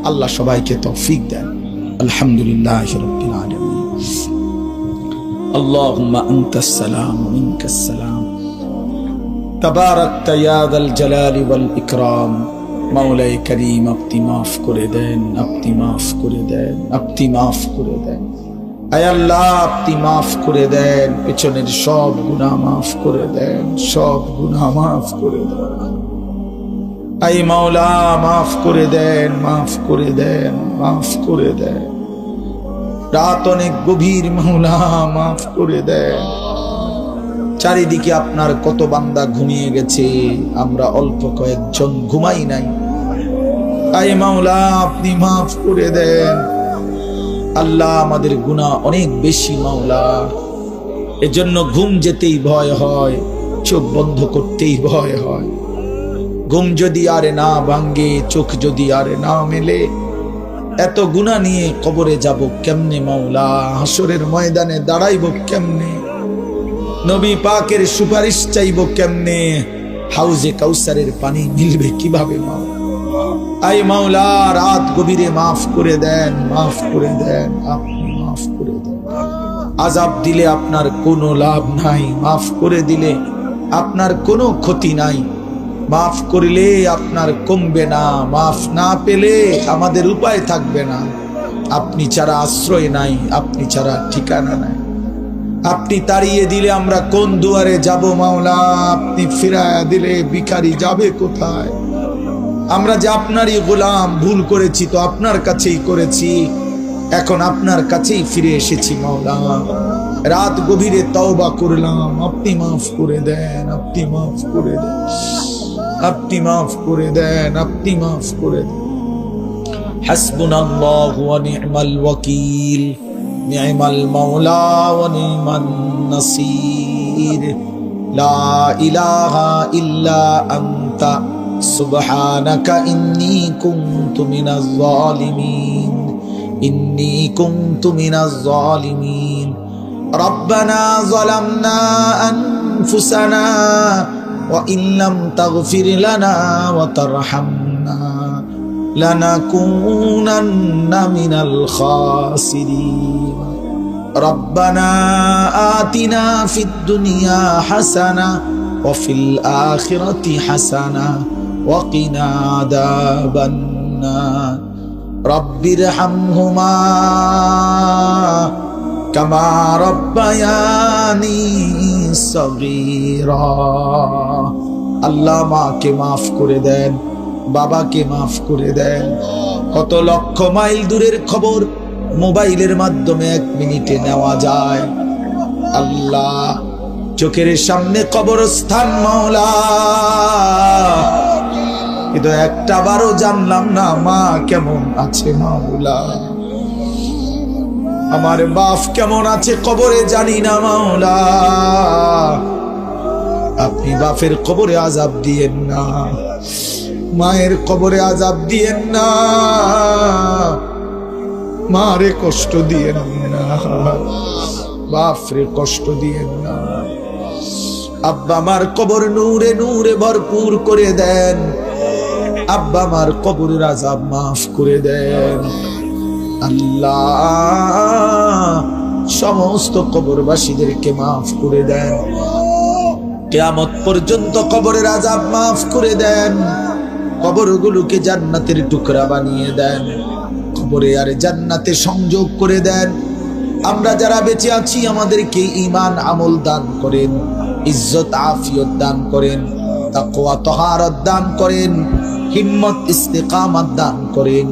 আল্লাহ সবাইকে তৌফিক দেন। আলহামদুলিল্লাহি রাব্বিল আলামিন। আল্লাহুম্মা আনতাস সালাম ওয়া মিনকাস সালাম, তাবারাকতা ইয়া যাল জালালি ওয়াল ইকরাম। মাওলাই করিম আপনি মাফ করে দেন, আপনি মাফ করে দেন, আপনি মাফ করে দেন। আয় আল্লাহ আপনি মাফ করে দেন, পেছনের সব গুনাহ মাফ করে দেন, সব গুনাহ মাফ করে দেন। আয় মাওলা মাফ করে দেন, মাফ করে দেন, মাফ করে দেন। রাত অনেক গভীর, মাওলা মাফ করে দেন। চারিদিকে আপনার কত বান্দা ঘুমিয়ে গেছে, আমরা অল্প কয়েকজন ঘুমাই নাই। আয় মাওলা আপনি মাফ করে দেন। আল্লাহ আমাদের গুনাহ অনেক বেশি মাওলা, এজন্য ঘুম যেতেই ভয় হয়, চোখ বন্ধ করতেই ভয় হয়। ঘুম যদি আরে না ভাঙ্গে, চোখ যদি আরে না মেলে, এত গুনাহ নিয়ে কবরে যাব কেমনে মাওলা? হাসরের ময়দানে দাঁড়াইব কেমনে? নবী পাকের সুপারিশ চাইব কেমনে? হাউজে কাউসারের পানি মিলবে কিভাবে মাওলা? আই মাওলা রাত গভীরে মাফ করে দেন, মাফ করে দেন, আপনি মাফ করে দেন। আযাব দিলে আপনার কোনো লাভ নাই, মাফ করে দিলে আপনার কোনো ক্ষতি নাই। মাফ করলে আপনার কমবে না, মাফ না পেলে আমাদের উপায় থাকবে না। আপনি ছাড়া আশ্রয় নাই, আপনি ছাড়া ঠিকানা নাই। আপনি তাড়িয়ে দিলে আমরা কোন দুয়ারে যাব মাওলা? আপনি ফিরায়া দিলে ভিখারি যাবে কোথায়? আমরা যে আপনারই গোলাম, ভুল করেছি তো আপনার কাছেই করেছি, এখন আপনার কাছেই ফিরে এসেছি মাওলা। রাত গভীরে তওবা করলাম, আপনি মাফ করে দেন, আপনি মাফ করে দেন, আপনি মাফ করে দেন, আপনি মাফ করে দেন। হাসবুনাল্লাহু ওয়া নি'মাল ওয়াকিল, নি'মাল মাওলা ওয়া নি'মান নাসির। লা ইলাহা ইল্লা আনতা সুবহানাকা ইন্নী কুনতু মিনাজ জালিমিন, ইন্নী কুনতু মিনাজ জালিমিন। রব্বানা যালামনা আনফুসানা ওয়া ইল্লাম তাগফির লানা ওয়া তারহামনা লানাকুনান্না মিনাল খাসিরিন। রব্বানা আতিনা ফিদ দুনিয়া হাসানা ওয়া ফিল আখিরাতি হাসানা ওয়া কিনা আযাবান নার। রব্বিরহামহুমা কামা রব্বায়ানি সগীরা। আল্লাহ মাকে মাফ করে দেন, বাবাকে মাফ করে দেন। কত লক্ষ মাইল দূরের খবর মোবাইলের মাধ্যমে 1 মিনিটে নেওয়া যায়। আল্লাহ চোখের সামনে কবরস্থান মাওলা, কিন্তু একটা বারও জানলাম না মা কেমন আছে মাওলা, আমার বাপ কেমন আছে কবরে জানি না মাওলা। আপনি বাপের কবরে আযাব দিয়েন না, মায়ের কবরে আযাব দিয়েন না, মারে কষ্ট দিয়েন না, বাপরে কষ্ট দিয়েন না। আব্বা আমার কবর নূরে নূরে ভরপুর করে দেন, আব্বা আমার কবরের আযাব মাফ করে দেন। আল্লাহ সমস্ত কবরবাসীদেরকে মাফ করে দেন, কিয়ামত পর্যন্ত কবরের আযাব মাফ করে দেন। কবরগুলোকে জান্নাতের টুকরা বানিয়ে দেন, কবরে আর জান্নাতে সংযোগ করে দেন। আমরা যারা বেঁচে আছি আমাদেরকে ঈমান আমল দান করেন, ইজ্জত আফিয়ত দান করেন, তাকওয়া তাহারাত দান করেন, হিম্মত ইস্তিকামাত দান করেন।